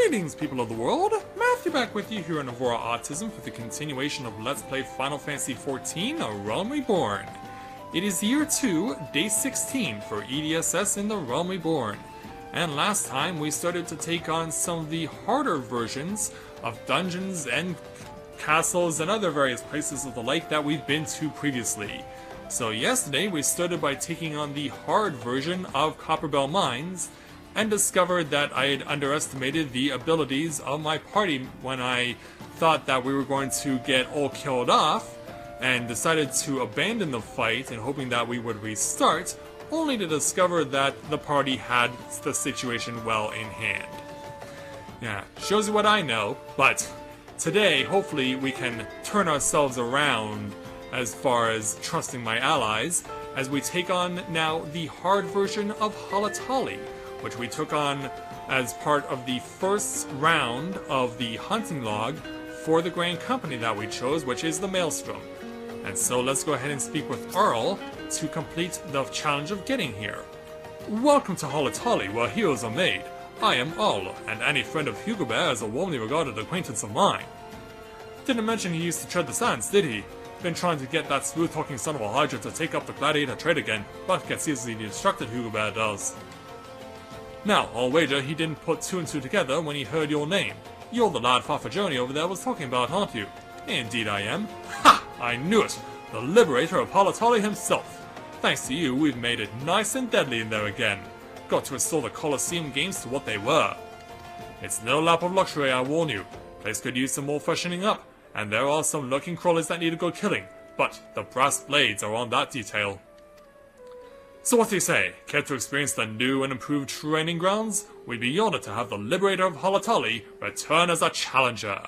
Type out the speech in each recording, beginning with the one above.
Greetings, people of the world! Matthew back with you here in Avora Autism for the continuation of Let's Play Final Fantasy XIV, A Realm Reborn. It is year 2, day 16 for EDSS in the Realm Reborn. And last time we started to take on some of the harder versions of dungeons and castles and other various places of the like that we've been to previously. So yesterday we started by taking on the hard version of Copperbell Mines, and discovered that I had underestimated the abilities of my party when I thought that we were going to get all killed off, and decided to abandon the fight in hoping that we would restart, only to discover that the party had the situation well in hand. Yeah, shows you what I know, but today hopefully we can turn ourselves around as far as trusting my allies, as we take on now the hard version of Halatali, which we took on as part of the first round of the hunting log for the Grand Company that we chose, which is the Maelstrom. And so let's go ahead and speak with Earl to complete the challenge of getting here. Welcome to Halatali, where heroes are made. I am Earl, and any friend of Hugobert is a warmly regarded acquaintance of mine. Didn't mention he used to tread the sands, did he? Been trying to get that smooth-talking son of a Hydra to take up the gladiator trade again, but gets easily destructed, Hugobert does. Now, I'll wager he didn't put two and two together when he heard your name. You're the lad Farfagoni over there was talking about, aren't you? Indeed I am. Ha! I knew it! The liberator of Halatali himself. Thanks to you, we've made it nice and deadly in there again. Got to restore the Colosseum games to what they were. It's no lap of luxury, I warn you. Place could use some more freshening up, and there are some lurking crawlers that need a good killing, but the brass blades are on that detail. So what do you say? Care to experience the new and improved training grounds? We'd be honored to have the liberator of Halatali return as a challenger.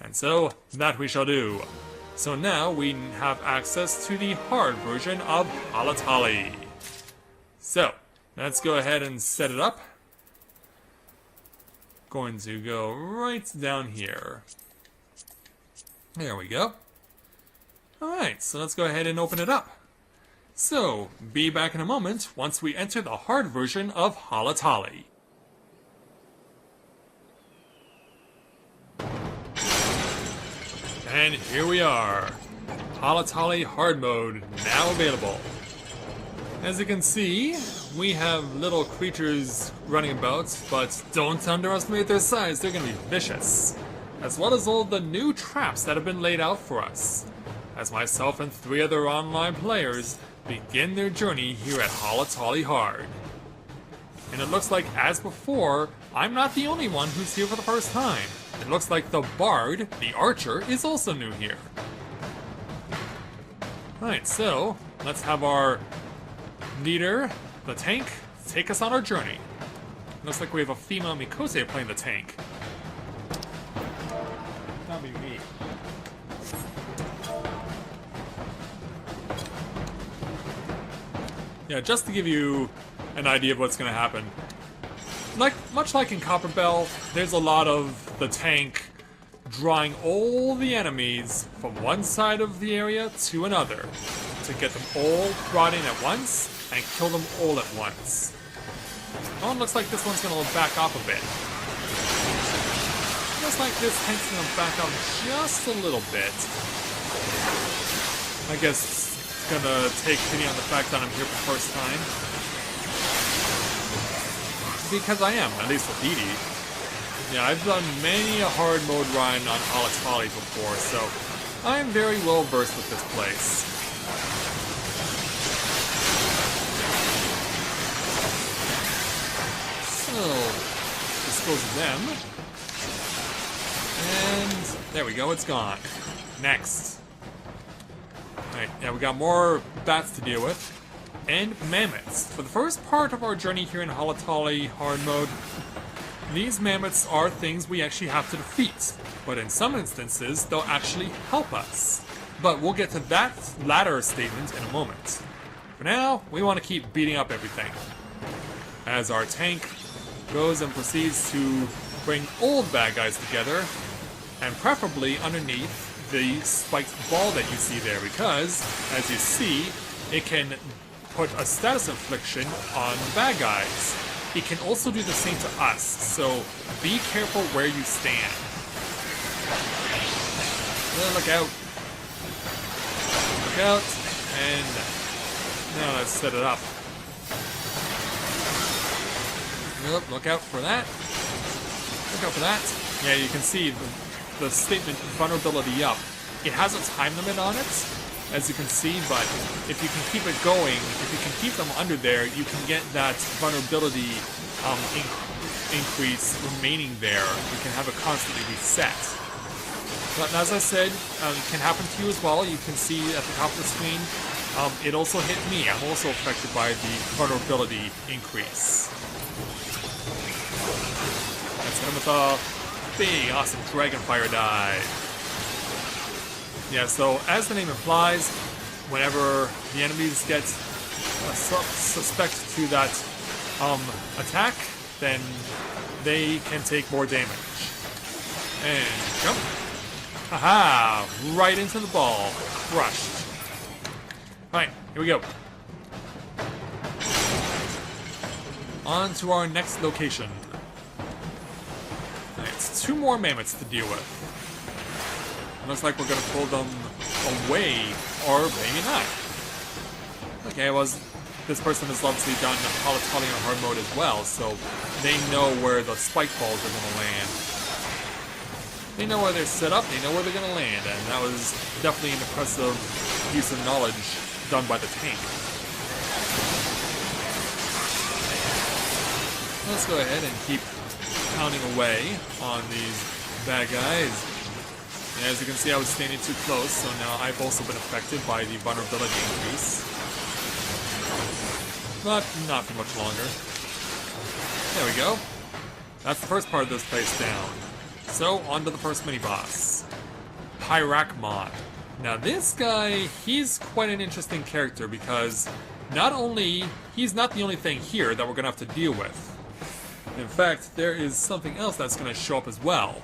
And so, that we shall do. So now we have access to the hard version of Halatali. So, let's go ahead and set it up. Going to go right down here. There we go. Alright, so let's go ahead and open it up. So, be back in a moment once we enter the hard version of Halatali. And here we are. Halatali Hard Mode now available. As you can see, we have little creatures running about, but don't underestimate their size, they're going to be vicious. As well as all the new traps that have been laid out for us, as myself and 3 other online players begin their journey here at Halatali Hard. And it looks like, as before, I'm not the only one who's here for the first time. It looks like the Bard, the Archer, is also new here. Alright, so, let's have our leader, the tank, take us on our journey. Looks like we have a female Mikose playing the tank. That'll be me. Yeah, just to give you an idea of what's going to happen. Much like in Copperbell, there's a lot of the tank drawing all the enemies from one side of the area to another to get them all brought in at once and kill them all at once. Oh, it looks like this one's going to back off a bit. Looks like this tank's going to back off just a little bit. I guess gonna take pity on the fact that I'm here for the first time. Because I am, at least with Didi. Yeah, I've done many a hard mode run on Halatali before, so I'm very well versed with this place. So, dispose of them. And there we go, it's gone. Next. Alright, yeah, we got more bats to deal with. And mammoths. For the first part of our journey here in Halatali Hard Mode, these mammoths are things we actually have to defeat. But in some instances, they'll actually help us. But we'll get to that latter statement in a moment. For now, we want to keep beating up everything. As our tank goes and proceeds to bring all the bad guys together, and preferably underneath the spiked ball that you see there, because, as you see, it can put a status infliction on bad guys. it can also do the same to us, so be careful where you stand. Look out. Look out. And now let's set it up. Yep, look out for that. Look out for that. Yeah, you can see the statement vulnerability up. It has a time limit on it, as you can see, but if you can keep it going, if you can keep them under there, you can get that vulnerability increase remaining there. You can have it constantly reset. But as I said, it can happen to you as well. You can see at the top of the screen, it also hit me. I'm also affected by the vulnerability increase. Let's hit him with a big, awesome Dragon Fire dive. Yeah, so as the name implies, whenever the enemies get suspect to that attack, then they can take more damage. And jump. Haha! Right into the ball. Crushed. Alright, here we go. On to our next location. It's 2 more mammoths to deal with. Looks like we're gonna pull them away, or maybe not. Okay, well, this person has obviously done Halatali on hard mode as well, so they know where the spike balls are gonna land. They know where they're set up, they know where they're gonna land, and that was definitely an impressive use of knowledge done by the tank. Let's go ahead and keep pounding away on these bad guys. And as you can see, I was standing too close, so now I've also been affected by the vulnerability increase. But not for much longer. There we go. That's the first part of this place down. So, on to the first mini-boss. Pyrakmon. Now this guy, he's quite an interesting character because he's not the only thing here that we're going to have to deal with. In fact, there is something else that's going to show up as well.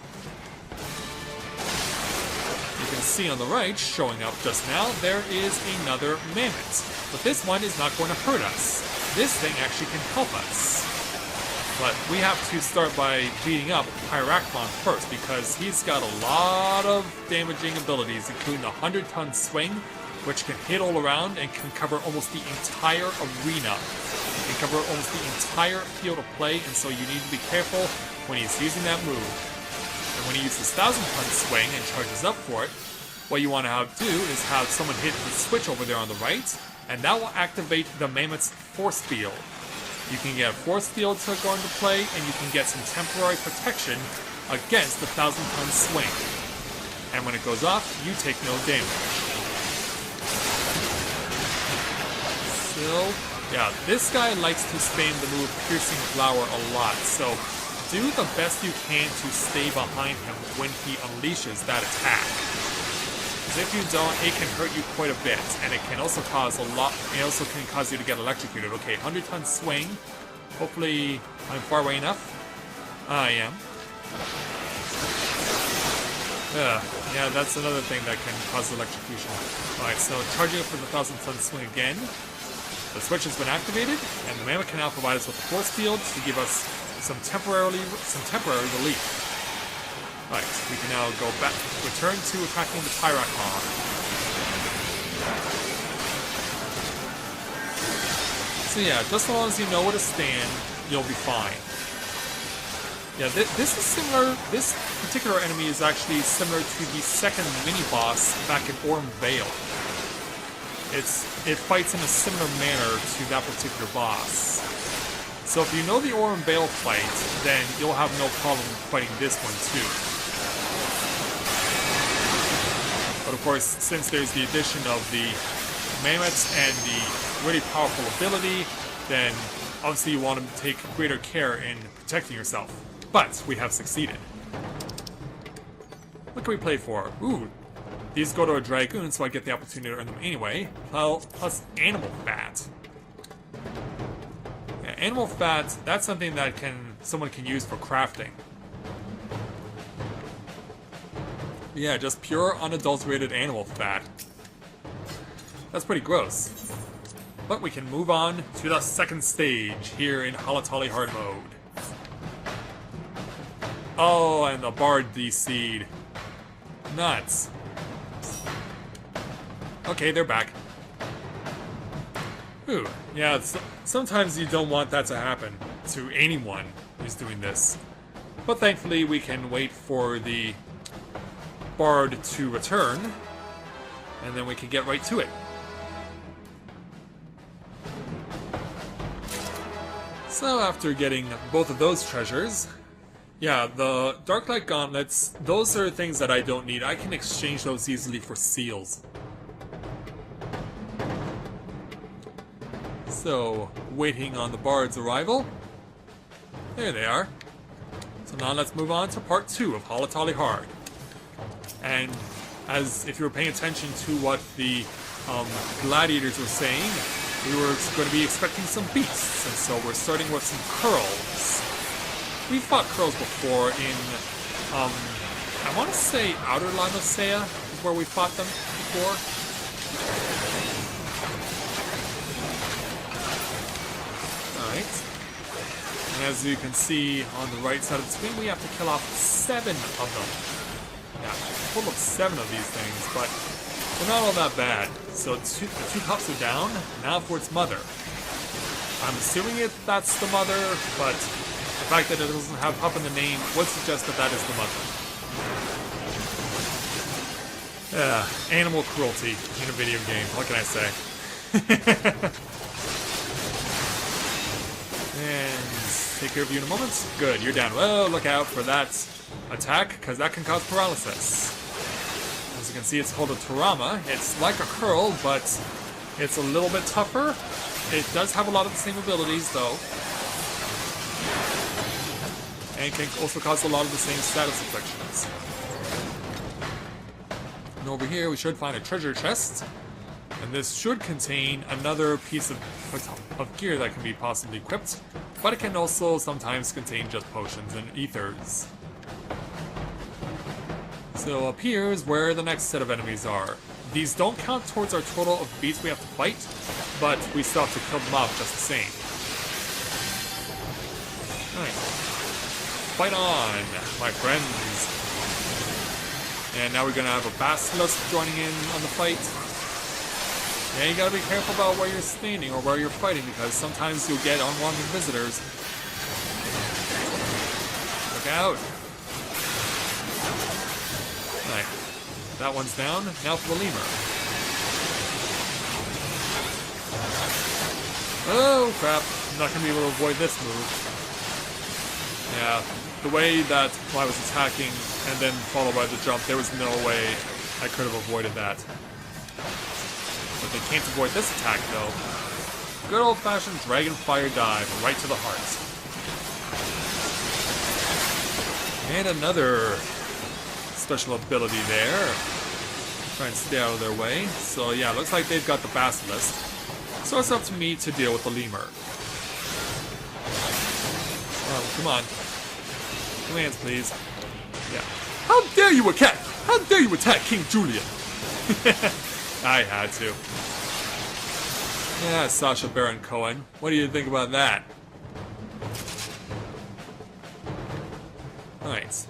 You can see on the right, showing up just now, there is another mammoth. But this one is not going to hurt us. This thing actually can help us. But we have to start by beating up Pyrakmon first, because he's got a lot of damaging abilities, including the 100-ton swing, which can hit all around and can cover almost the entire arena. It can cover almost the entire field of play, and so you need to be careful when he's using that move. And when he uses 1,000-ton swing and charges up for it, what you want to do is have someone hit the switch over there on the right, and that will activate the mammoth's force field. You can get a force field to go into play, and you can get some temporary protection against the 1,000-ton swing. And when it goes off, you take no damage. So, yeah, this guy likes to spam the move Piercing Flower a lot, so do the best you can to stay behind him when he unleashes that attack. Because if you don't, it can hurt you quite a bit, and it can also cause you to get electrocuted. Okay, 100-ton swing. Hopefully I'm far away enough. I am. Yeah, that's another thing that can cause electrocution. Alright, so charging up for the 1,000-ton swing again. The switch has been activated, and the mammoth can now provide us with a force field to give us some temporary relief. Right, we can now go back, return to attacking the Pyrakmon. So yeah, just as long as you know where to stand, you'll be fine. Yeah, this is similar, this particular enemy is actually similar to the second mini-boss back in Orm Vale. It fights in a similar manner to that particular boss. So if you know the Orm Vale fight, then you'll have no problem fighting this one too. But of course, since there's the addition of the mammoths and the really powerful ability, then obviously you want to take greater care in protecting yourself. But we have succeeded. What can we play for? Ooh, these go to a Dragoon, so I get the opportunity to earn them anyway. Plus animal fat. Yeah, animal fat, that's something that someone can use for crafting. Yeah, just pure unadulterated animal fat. That's pretty gross. But we can move on to the second stage here in Halatali hard mode. Oh, and the Bard DC'd. Nuts. Okay, they're back. Ooh, yeah, sometimes you don't want that to happen to anyone who's doing this. But thankfully we can wait for the Bard to return, and then we can get right to it. So after getting both of those treasures, yeah, the Darklight Gauntlets, those are things that I don't need. I can exchange those easily for seals. So, waiting on the Bard's arrival. There they are. So now let's move on to part 2 of Halatali Hard. And as if you were paying attention to what the gladiators were saying, we were going to be expecting some beasts, and so we're starting with some curls. We fought curls before in, I want to say Outer Limosea is where we fought them before. Alright. And as you can see on the right side of the screen, we have to kill off 7 of them. Yeah, full of 7 of these things, but they're not all that bad. So the 2 cups are down, now for its mother. I'm assuming that's the mother, but the fact that it doesn't have pup in the name would suggest that that is the mother. Animal cruelty in a video game, what can I say? And take care of you in a moment. Good, you're down. Well, look out for that attack, because that can cause paralysis. As you can see, it's called a Tarama. It's like a curl, but it's a little bit tougher. It does have a lot of the same abilities, though. And can also cause a lot of the same status afflictions. And over here, we should find a treasure chest. And this should contain another piece of gear that can be possibly equipped. But it can also sometimes contain just potions and ethers. So up here is where the next set of enemies are. These don't count towards our total of beasts we have to fight, but we still have to kill them off just the same. Alright. Fight on, my friends. And now we're gonna have a basilisk joining in on the fight. Yeah, you gotta be careful about where you're standing or where you're fighting, because sometimes you'll get unwanted visitors. Look out! Alright, that one's down. Now for the lemur. Oh crap! I'm not gonna be able to avoid this move. Yeah, the way that I was attacking and then followed by the jump, there was no way I could have avoided that. But they can't avoid this attack, though. Good old-fashioned dragon fire dive right to the heart. And another special ability there. Try and stay out of their way. So yeah, looks like they've got the basilisk. So it's up to me to deal with the lemur. Oh, come on. Commands, please. Yeah. How dare you attack! How dare you attack King Julian! I had to. Yeah, Sacha Baron Cohen. What do you think about that? Alright.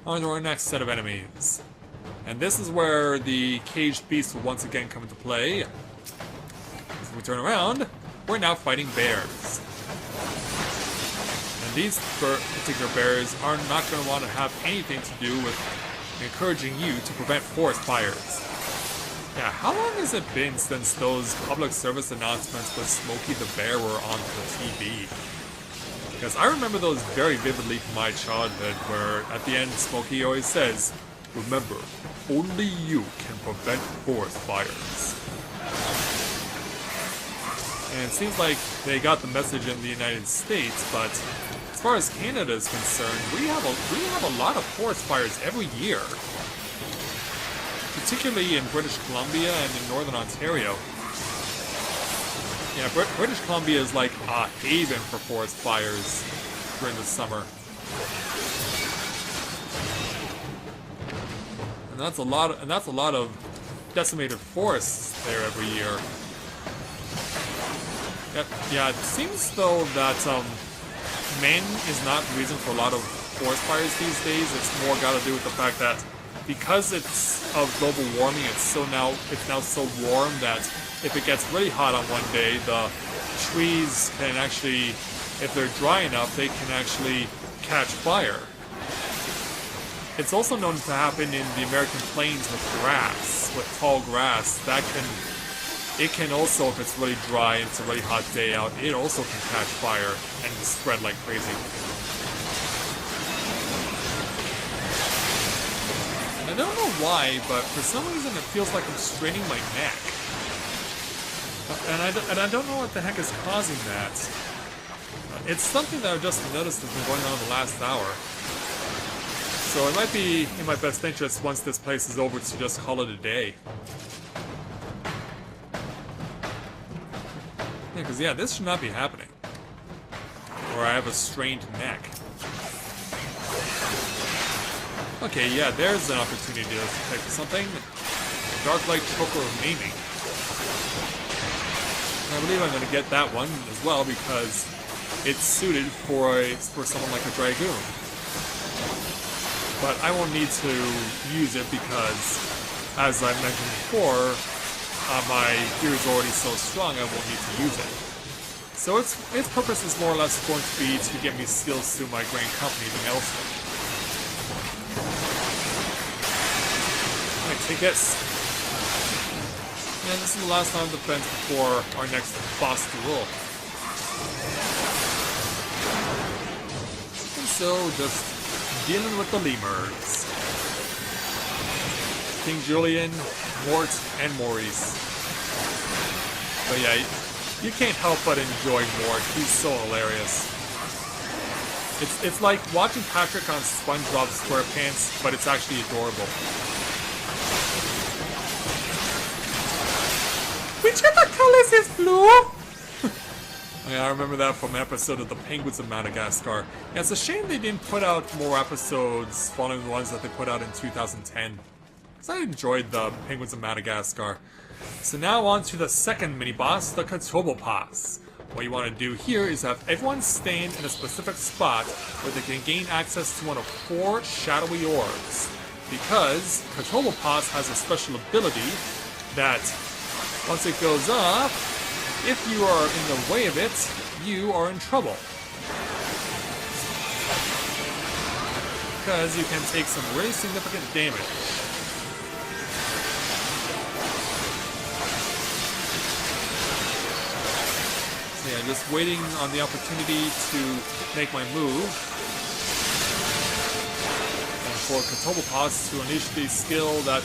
On to our next set of enemies. And this is where the caged beast will once again come into play. As we turn around, we're now fighting bears. And these particular bears are not going to want to have anything to do with encouraging you to prevent forest fires. Yeah, how long has it been since those public service announcements with Smokey the Bear were on the TV? Because I remember those very vividly from my childhood, where at the end Smokey always says, "Remember, only you can prevent forest fires." And it seems like they got the message in the United States, but as far as Canada is concerned, we have a lot of forest fires every year. Particularly in British Columbia and in Northern Ontario. Yeah, British Columbia is like a haven for forest fires during the summer. And that's a lot of decimated forests there every year. Yeah, it seems though that men is not the reason for a lot of forest fires these days. It's more got to do with the fact that because it's of global warming, it's now so warm that if it gets really hot on one day, the trees can actually, if they're dry enough, they can actually catch fire. It's also known to happen in the American plains with grass, with tall grass. It can also, if it's really dry and it's a really hot day out, it also can catch fire and spread like crazy. I don't know why, but for some reason it feels like I'm straining my neck. And I don't know what the heck is causing that. It's something that I've just noticed has been going on the last hour. So it might be in my best interest once this place is over to just call it a day. Yeah, because this should not be happening. Or I have a strained neck. Okay, yeah, there's an opportunity to pick something. Dark Light Choker of Maiming. I believe I'm going to get that one as well because it's suited for someone like a Dragoon. But I won't need to use it because, as I mentioned before, my gear is already so strong I won't need to use it. So its purpose is more or less going to be to get me skills through my Grand Company than else. Alright, take this. And this is the last line of defense before our next boss duel. And so, just dealing with the lemurs. King Julian, Mort, and Maurice. But yeah, you can't help but enjoy Mort. He's so hilarious. It's like watching Patrick on SpongeBob SquarePants, but it's actually adorable. Whichever colors is blue! Yeah, I remember that from an episode of The Penguins of Madagascar. Yeah, it's a shame they didn't put out more episodes following the ones that they put out in 2010. Because I enjoyed The Penguins of Madagascar. So now on to the second mini-boss, the Katovopaz. What you want to do here is have everyone stand in a specific spot where they can gain access to one of 4 shadowy orbs. Because Katovopaz has a special ability that, once it goes up, if you are in the way of it, you are in trouble. Because you can take some really significant damage. So yeah, just waiting on the opportunity to make my move. And for Katovopaz to unleash the skill that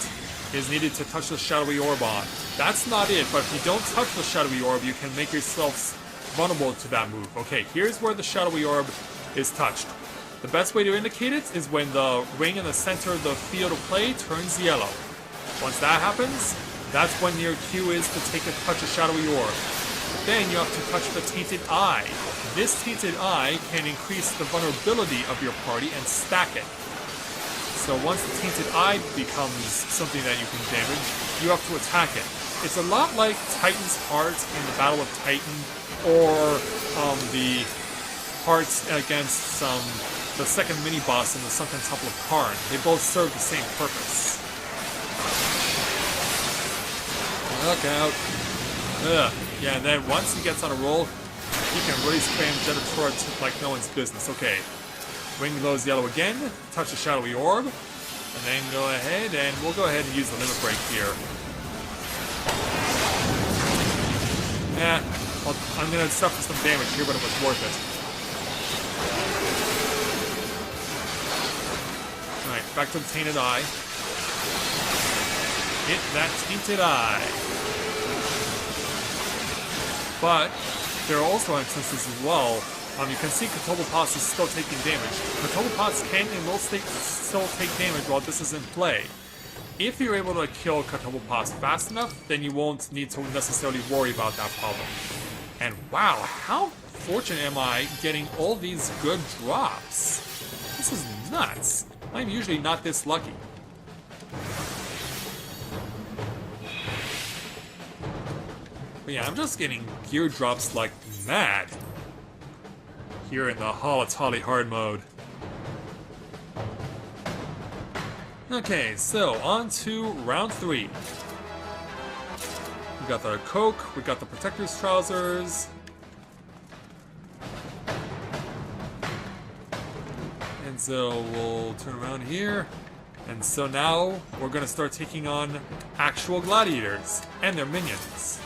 is needed to touch the shadowy orb on. That's not it, but if you don't touch the shadowy orb, you can make yourself vulnerable to that move. Okay, here's where the shadowy orb is touched. The best way to indicate it is when the ring in the center of the field of play turns yellow. Once that happens, that's when your cue is to take a touch of shadowy orb. Then you have to touch the Tainted Eye. This Tainted Eye can increase the vulnerability of your party and stack it. So once the Tainted Eye becomes something that you can damage, you have to attack it. It's a lot like Titan's Heart in the Battle of Titan, or the hearts against the second mini-boss in the Sunken Temple of Karn. They both serve the same purpose. Look out. Ugh. Yeah, and then once he gets on a roll, he can really spam gladiatorial like no one's business. Okay. Ring glows yellow again, touch the shadowy orb, and then go ahead, and we'll go ahead and use the limit break here. Yeah, well, I'm going to suffer some damage here, but it was worth it. Alright, back to the Tainted Eye. Hit that Tainted Eye. But there are also instances as well. You can see Katovopaz is still taking damage. Katovopaz can and will still take damage while this is in play. If you're able to kill Katovopaz fast enough, then you won't need to necessarily worry about that problem. And wow, how fortunate am I getting all these good drops? This is nuts. I'm usually not this lucky. But yeah, I'm just getting gear drops like mad here in the Halatali hard mode. Okay, so on to round 3. We got the Coke, we got the Protector's Trousers. And so we'll turn around here. And so now we're going to start taking on actual gladiators and their minions.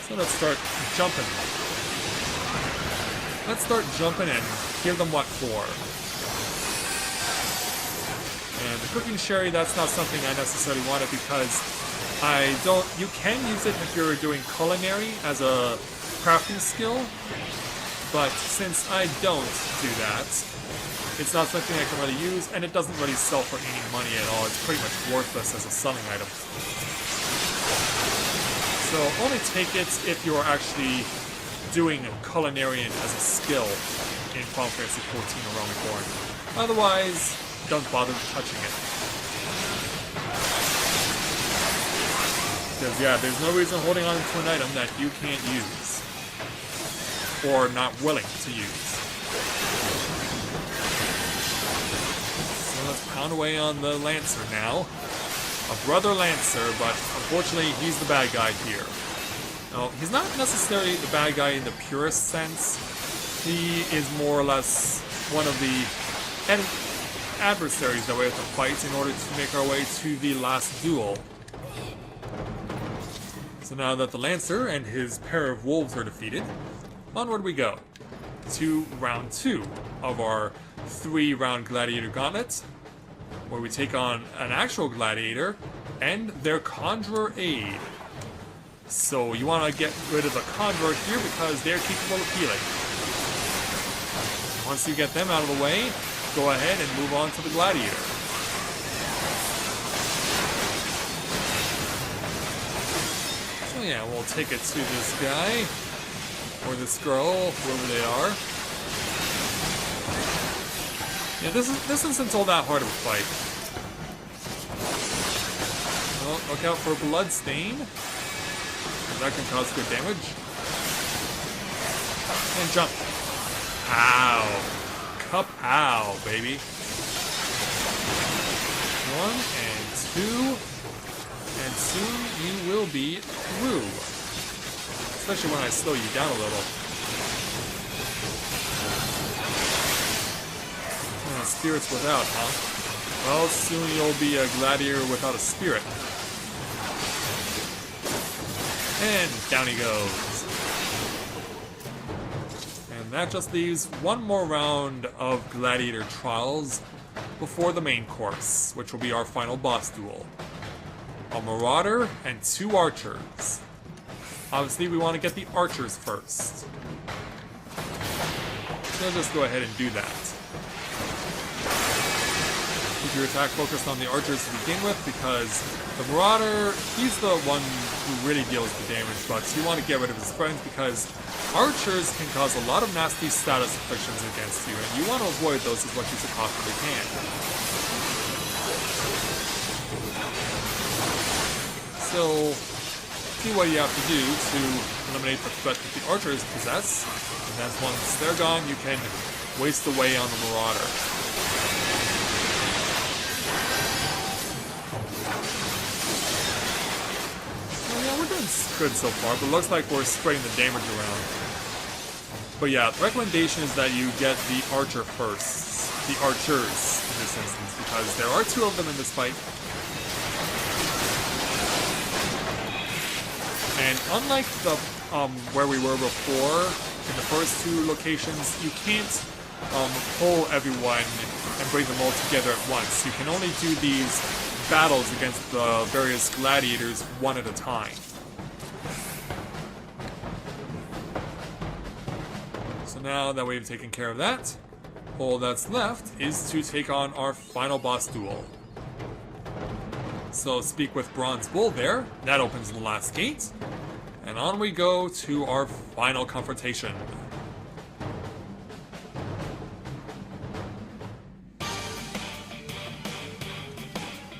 So let's start jumping. Let's start jumping and give them what for. And the cooking sherry, that's not something I necessarily wanted because you can use it if you're doing culinary as a crafting skill, but since I don't do that, it's not something I can really use, and it doesn't really sell for any money at all. It's pretty much worthless as a selling item. So only take it if you're actually doing culinarian as a skill in Final Fantasy XIV or Realm Reborn. Otherwise, don't bother touching it. Because yeah, there's no reason holding on to an item that you can't use. Or not willing to use. So let's pound away on the Lancer now. A brother Lancer, but unfortunately he's the bad guy here. No, he's not necessarily the bad guy in the purest sense. He is more or less one of the adversaries that we have to fight in order to make our way to the last duel. So now that the Lancer and his pair of wolves are defeated, onward we go to round 2 of our 3-round gladiator gauntlet, where we take on an actual gladiator and their conjurer aid. So you want to get rid of the conjurer here because they're capable of healing. Once you get them out of the way, go ahead and move on to the gladiator. So yeah, we'll take it to this guy, or this girl, whoever they are. Yeah, this isn't all that hard of a fight. Well, look out for Bloodstain. That can cause good damage. And jump. Ow. Kapow, baby. 1 and 2. And soon you will be through. Especially when I slow you down a little. Spirits without, huh? Well, soon you'll be a gladiator without a spirit. And down he goes. And that just leaves one more round of gladiator trials before the main course, which will be our final boss duel. A marauder and 2 archers. Obviously, we want to get the archers first. So let's just go ahead and do that. Keep your attack focused on the archers to begin with, because the marauder, he's the one who really deals the damage, but you want to get rid of his friends because archers can cause a lot of nasty status afflictions against you, and you want to avoid those as much as you possibly can. So, see what you have to do to eliminate the threat that the archers possess, and then once they're gone, you can waste away on the marauder. Good so far, but looks like we're spreading the damage around. But yeah, the recommendation is that you get the archer first. The archers in this instance, because there are 2 of them in this fight. And unlike the where we were before, in the first 2 locations, you can't pull everyone and bring them all together at once. You can only do these battles against the various gladiators one at a time. Now that we've taken care of that, all that's left is to take on our final boss duel. So speak with Bronze Bull there, that opens the last gate, and on we go to our final confrontation.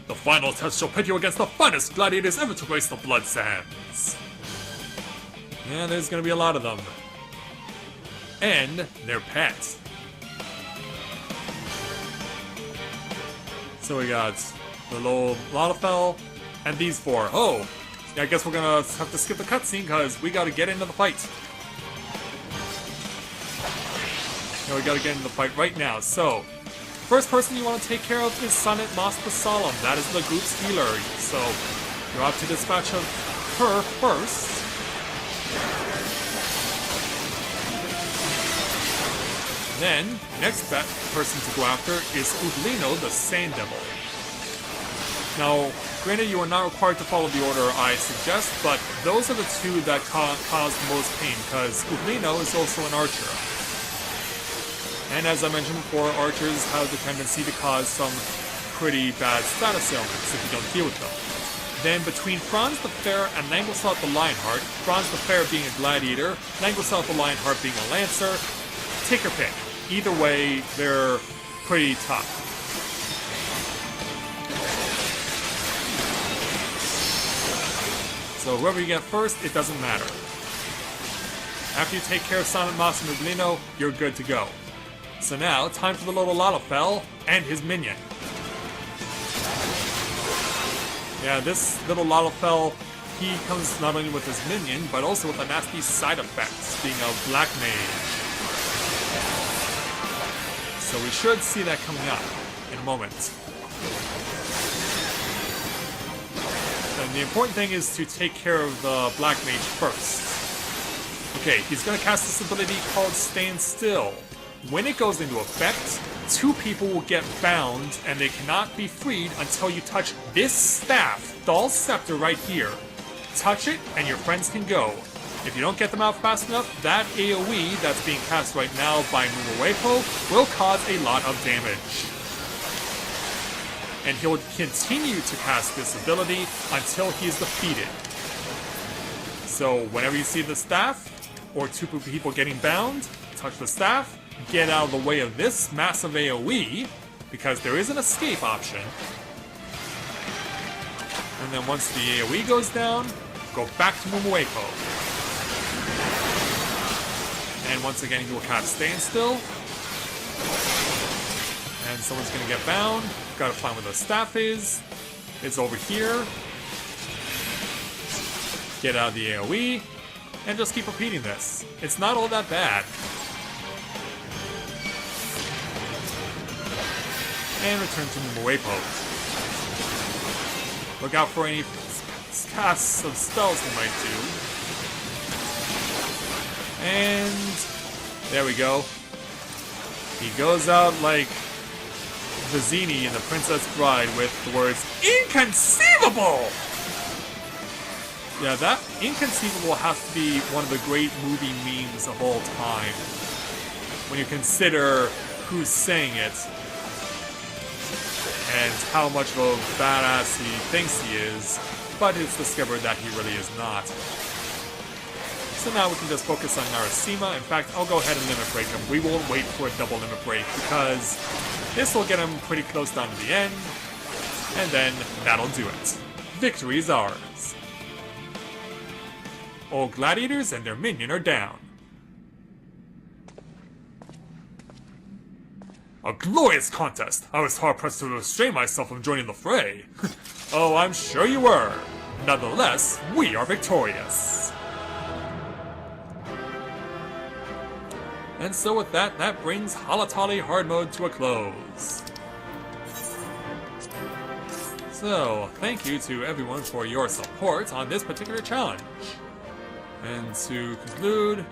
The final test shall pit you against the finest gladiators ever to grace the blood sands. Yeah, there's gonna be a lot of them. And their pets. So we got the little Lalafell and these four. Oh, yeah, I guess we're gonna have to skip the cutscene because we gotta get into the fight. Yeah, we gotta get into the fight right now. So, first person you want to take care of is Sonnet Master Solemn. That is the group's healer. So, you have to dispatch of her first. Then, next person to go after is Uglino, the Sand Devil. Now, granted you are not required to follow the order I suggest, but those are the two that cause the most pain, because Uglino is also an archer. And as I mentioned before, archers have the tendency to cause some pretty bad status ailments if you don't deal with them. Then between Franz the Fair and Langosat the Lionheart, Franz the Fair being a gladiator, Langosat the Lionheart being a lancer, take your pick. Either way, they're pretty tough. So whoever you get first, it doesn't matter. After you take care of Sonnet Mas and Uglino, you're good to go. So now, time for the little Lalafell and his minion. Yeah, this little Lalafell, he comes not only with his minion, but also with a nasty side effect, being a black mage. So we should see that coming up in a moment. And the important thing is to take care of the black mage first. Okay, he's going to cast this ability called Stand Still. When it goes into effect, two people will get bound and they cannot be freed until you touch this staff, Dahl's Scepter right here. Touch it and your friends can go. If you don't get them out fast enough, that AoE that's being cast right now by Mumuepo will cause a lot of damage. And he'll continue to cast this ability until he is defeated. So whenever you see the staff, or two people getting bound, touch the staff, get out of the way of this massive AoE, because there is an escape option. And then once the AoE goes down, go back to Mumuepo. And once again, he will cast Stand Still. And someone's going to get bound. Gotta find where the staff is. It's over here. Get out of the AoE. And just keep repeating this. It's not all that bad. And return to Mumuepo. Look out for any casts of spells he might do. And there we go. He goes out like Vizzini in The Princess Bride with the words, "Inconceivable!" Yeah, that "inconceivable" has to be one of the great movie memes of all time. When you consider who's saying it, and how much of a badass he thinks he is, but it's discovered that he really is not. So now we can just focus on Narasima. In fact, I'll go ahead and limit break him. We won't wait for a double limit break, because this will get him pretty close down to the end, and then that'll do it. Victory is ours. All gladiators and their minion are down. A glorious contest! I was hard-pressed to restrain myself from joining the fray. Oh, I'm sure you were. Nonetheless, we are victorious. And so with that, that brings Halatali hard mode to a close. So, thank you to everyone for your support on this particular challenge. And to conclude,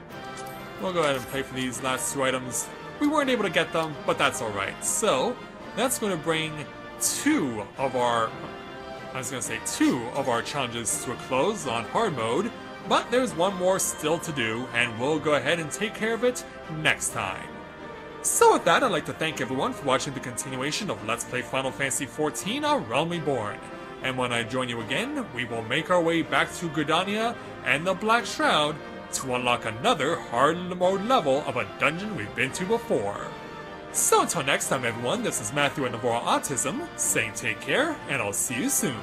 we'll go ahead and pay for these last two items. We weren't able to get them, but that's alright. So, that's going to bring two of our challenges to a close on hard mode, but there's one more still to do, and we'll go ahead and take care of it next time. So with that, I'd like to thank everyone for watching the continuation of Let's Play Final Fantasy XIV, A Realm Reborn. And when I join you again, we will make our way back to Gridania and the Black Shroud to unlock another hard mode level of a dungeon we've been to before. So until next time everyone, this is Matthew and Navora Autism, saying take care, and I'll see you soon.